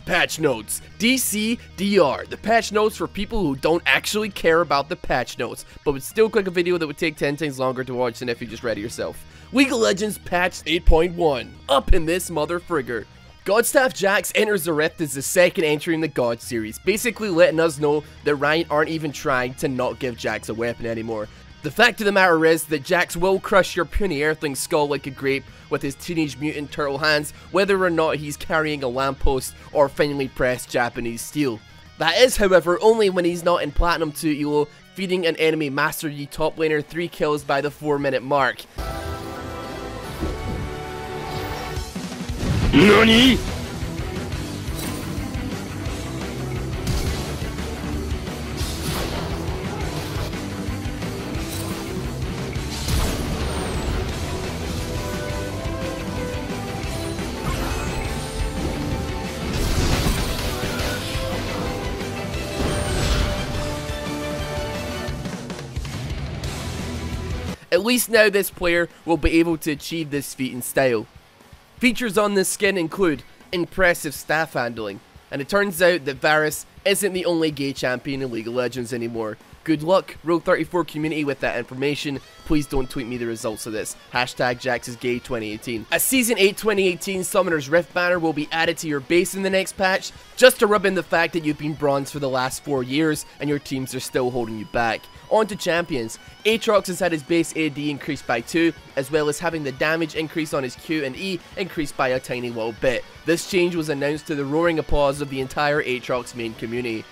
Patch notes. DCDR. The patch notes for people who don't actually care about the patch notes, but would still click a video that would take 10 times longer to watch than if you just read it yourself. League of Legends patch 8.1. Up in this mother frigger. Godstaff Jax enters the Rift as the second entry in the God series, basically letting us know that Riot aren't even trying to not give Jax a weapon anymore. The fact of the matter is that Jax will crush your puny earthling skull like a grape with his Teenage Mutant Turtle hands, whether or not he's carrying a lamppost or finely pressed Japanese steel. That is, however, only when he's not in Platinum 2 Elo, feeding an enemy Master Yi top laner 3 kills by the 4-minute mark. NANI?! At least now this player will be able to achieve this feat in style. Features on this skin include impressive staff handling, and it turns out that Varus isn't the only gay champion in League of Legends anymore. Good luck, Rule 34 community, with that information. Please don't tweet me the results of this. Hashtag JaxIsGay2018. A Season 8 2018 Summoner's Rift banner will be added to your base in the next patch, just to rub in the fact that you've been bronze for the last 4 years and your teams are still holding you back. On to champions. Aatrox has had his base AD increased by 2, as well as having the damage increase on his Q and E increased by a tiny little bit. This change was announced to the roaring applause of the entire Aatrox main community.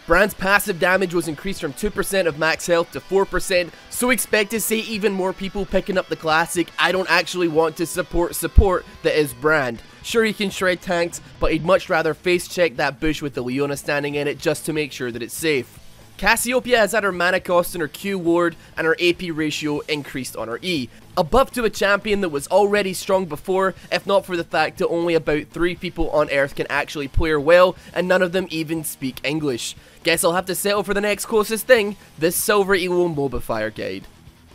Brand's passive damage was increased from 2% of max health to 4%, so expect to see even more people picking up the classic I don't actually want to support that is Brand. Sure, he can shred tanks, but he'd much rather face check that bush with the Leona standing in it just to make sure that it's safe. Cassiopeia has had her mana cost on her Q ward and her AP ratio increased on her E. A buff to a champion that was already strong before, if not for the fact that only about 3 people on Earth can actually play her well, and none of them even speak English. Guess I'll have to settle for the next closest thing, this Silver Elo MOBA Fire guide.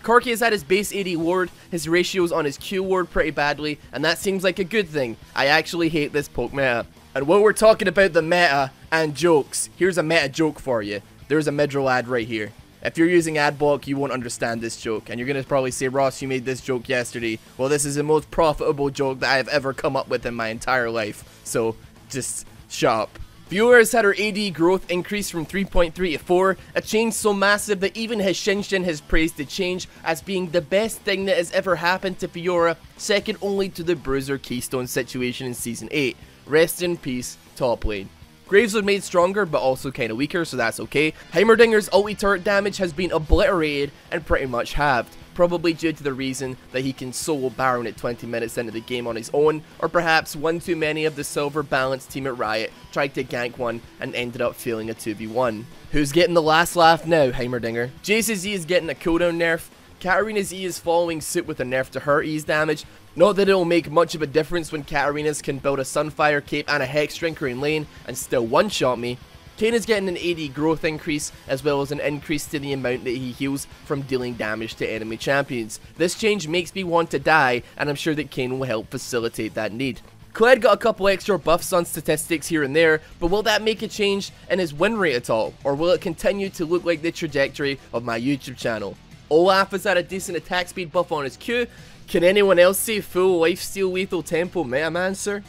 Corki has had his base AD ward, his ratios on his Q ward pretty badly, and that seems like a good thing. I actually hate this poke meta. And while we're talking about the meta and jokes, here's a meta joke for you. There's a mid-roll ad right here. If you're using Adblock, you won't understand this joke, and you're going to probably say, Ross, you made this joke yesterday. Well, this is the most profitable joke that I've ever come up with in my entire life, so just shut up. Viewer has had her AD growth increase from 3.3 to 4, a change so massive that even his Shinshin has praised the change as being the best thing that has ever happened to Fiora, second only to the Bruiser Keystone situation in Season 8. Rest in peace, top lane. Graves was made stronger, but also kinda weaker, so that's okay. Heimerdinger's ulti turret damage has been obliterated and pretty much halved, probably due to the reason that he can solo Baron at 20 minutes into the game on his own, or perhaps one too many of the silver balanced team at Riot tried to gank one and ended up failing a 2v1. Who's getting the last laugh now, Heimerdinger? Jace's E is getting a cooldown nerf, Katarina's E is following suit with a nerf to her E's damage. Not that it'll make much of a difference when Katarina's can build a Sunfire Cape and a Hex Drinker in lane and still one-shot me. Kayn is getting an AD growth increase, as well as an increase to the amount that he heals from dealing damage to enemy champions. This change makes me want to die, and I'm sure that Kayn will help facilitate that need. Kled got a couple extra buffs on statistics here and there, but will that make a change in his win rate at all, or will it continue to look like the trajectory of my YouTube channel? Olaf has had a decent attack speed buff on his Q. Can anyone else say full lifesteal lethal tempo meta man, sir?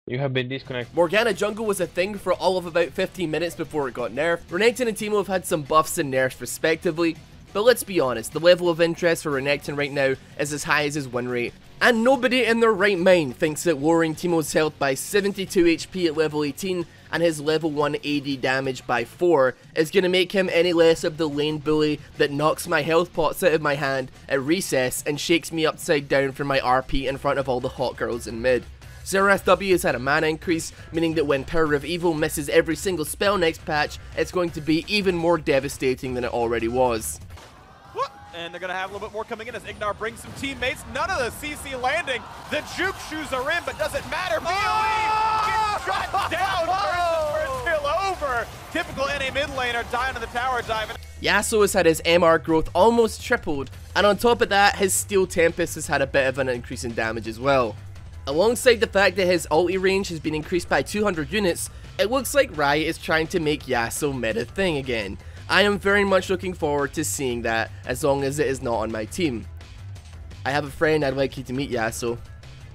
You have been disconnected. Morgana jungle was a thing for all of about 15 minutes before it got nerfed. Renekton and Teemo have had some buffs and nerfs respectively, but let's be honest, the level of interest for Renekton right now is as high as his win rate, and nobody in their right mind thinks that lowering Teemo's health by 72 HP at level 18 and his level 1 AD damage by 4 is going to make him any less of the lane bully that knocks my health pots out of my hand at recess and shakes me upside down for my RP in front of all the hot girls in mid. Xerath W has had a mana increase, meaning that when Power of Evil misses every single spell next patch, it's going to be even more devastating than it already was. And they're going to have a little bit more coming in as Ignar brings some teammates. None of the CC landing. The juke shoes are in, but does it matter? tiny mid laner dying in the tower diving. Yasuo has had his MR growth almost tripled, and on top of that, his Steel Tempest has had a bit of an increase in damage as well. Alongside the fact that his ulti range has been increased by 200 units, it looks like Riot is trying to make Yasuo meta thing again. I am very much looking forward to seeing that, as long as it is not on my team. I have a friend I'd like you to meet, Yasuo.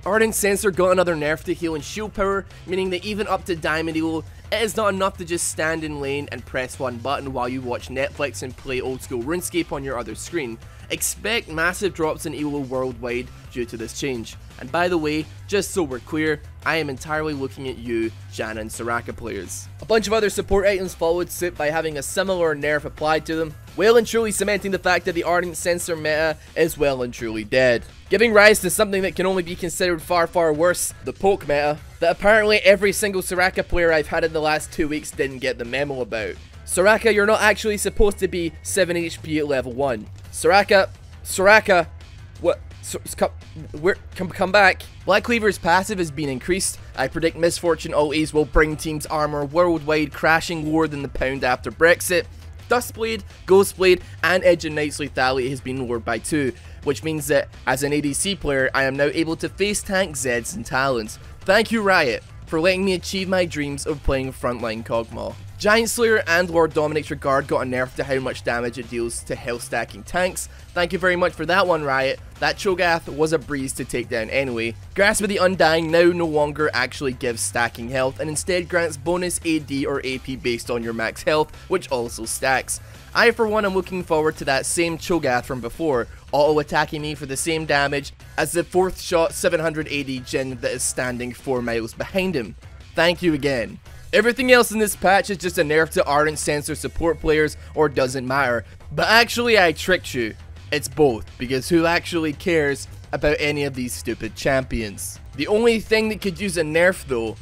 Ardent Sensor got another nerf to heal and shield power, meaning that even up to Diamond Elo, it is not enough to just stand in lane and press one button while you watch Netflix and play old school RuneScape on your other screen. Expect massive drops in Elo worldwide due to this change. And by the way, just so we're clear, I am entirely looking at you, Janna and Soraka players. A bunch of other support items followed suit by having a similar nerf applied to them, well and truly cementing the fact that the Ardent Sensor meta is well and truly dead. Giving rise to something that can only be considered far worse, the poke meta, that apparently every single Soraka player I've had in the last 2 weeks didn't get the memo about. Soraka, you're not actually supposed to be 7 HP at level 1. Soraka, what? Come back. Black Cleaver's passive has been increased. I predict Misfortune ultis will bring teams armor worldwide crashing lower than the pound after Brexit. Duskblade, Ghostblade, and Edge of Knight's lethality has been lowered by 2, which means that as an ADC player, I am now able to face tank Zeds and Talons. Thank you, Riot, for letting me achieve my dreams of playing frontline Kog'Maw. Giant Slayer and Lord Dominic's Regard got a nerf to how much damage it deals to health stacking tanks. Thank you very much for that one, Riot. That Cho'Gath was a breeze to take down anyway. Grasp of the Undying now no longer actually gives stacking health and instead grants bonus AD or AP based on your max health, which also stacks. I for one am looking forward to that same Cho'Gath from before, auto attacking me for the same damage as the 4th shot 700 AD Jhin that is standing 4 miles behind him. Thank you again. Everything else in this patch is just a nerf to Ardent Sensor support players or doesn't matter. But actually I tricked you. It's both, because who actually cares about any of these stupid champions? The only thing that could use a nerf though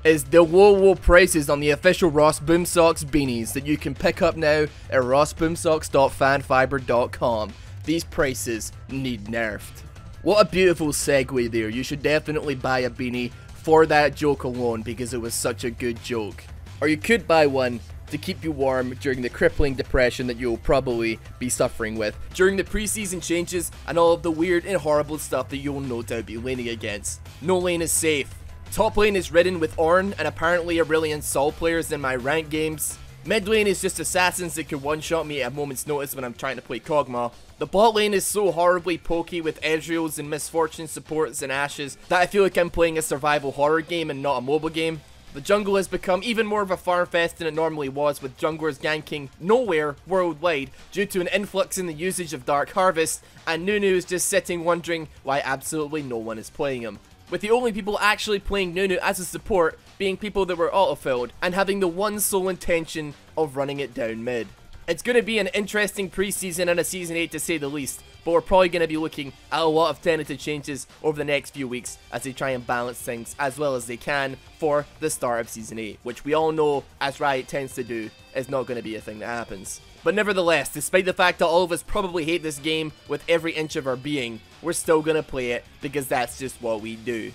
is the low prices on the official Rossboomsocks beanies that you can pick up now at rossboomsocks.fanfiber.com. These prices need nerfed. What a beautiful segue there. You should definitely buy a beanie for that joke alone because it was such a good joke. Or you could buy one to keep you warm during the crippling depression that you'll probably be suffering with during the preseason changes and all of the weird and horrible stuff that you'll no doubt be laning against. No lane is safe. Top lane is ridden with Ornn and apparently Aurelion Sol players in my ranked games. Mid lane is just assassins that could one-shot me at a moment's notice when I'm trying to play Kog'Maw. The bot lane is so horribly pokey with Ezreals and Misfortune supports and Ashes that I feel like I'm playing a survival horror game and not a mobile game. The jungle has become even more of a farm fest than it normally was, with junglers ganking nowhere worldwide due to an influx in the usage of Dark Harvest, and Nunu is just sitting wondering why absolutely no one is playing him. With the only people actually playing Nunu as a support being people that were auto-filled and having the one sole intention of running it down mid. It's going to be an interesting preseason and a Season 8 to say the least, but we're probably going to be looking at a lot of tentative changes over the next few weeks as they try and balance things as well as they can for the start of Season 8, which we all know, as Riot tends to do, is not going to be a thing that happens. But nevertheless, despite the fact that all of us probably hate this game with every inch of our being, we're still going to play it because that's just what we do.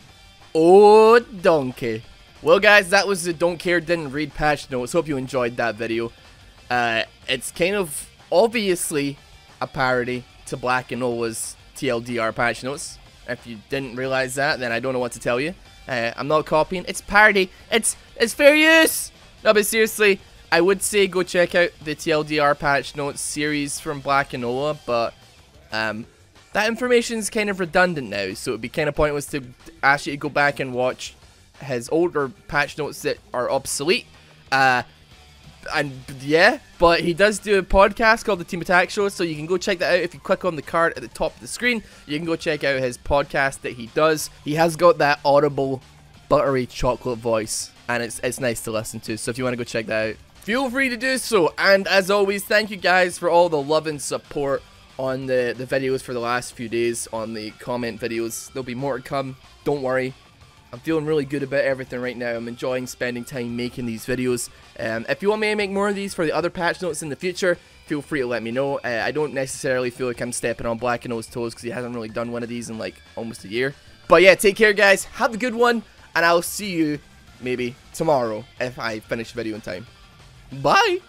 Oh, donkey. Well guys, that was the Don't Care Didn't Read patch notes. Hope you enjoyed that video. It's kind of obviously a parody to Black and Nola's TLDR patch notes. If you didn't realize that, then I don't know what to tell you. I'm not copying. It's parody. It's fair use. No, but seriously, I would say go check out the TLDR patch notes series from Black and Nola, but that information is kind of redundant now, so it'd be kind of pointless to ask you to go back and watch his older patch notes that are obsolete. And yeah, but he does do a podcast called the Team Attack Show, so you can go check that out. If you click on the card at the top of the screen, you can go check out his podcast that he does. He has got that audible, buttery chocolate voice, and it's nice to listen to, so if you want to go check that out, feel free to do so. And as always, thank you guys for all the love and support on the videos for the last few days, on the comment videos. There'll be more to come, don't worry. I'm feeling really good about everything right now. I'm enjoying spending time making these videos. If you want me to make more of these for the other patch notes in the future, feel free to let me know. I don't necessarily feel like I'm stepping on Black and Nola's toes because he hasn't really done one of these in like almost a year. But yeah, take care guys, have a good one, and I'll see you maybe tomorrow if I finish the video in time. Bye!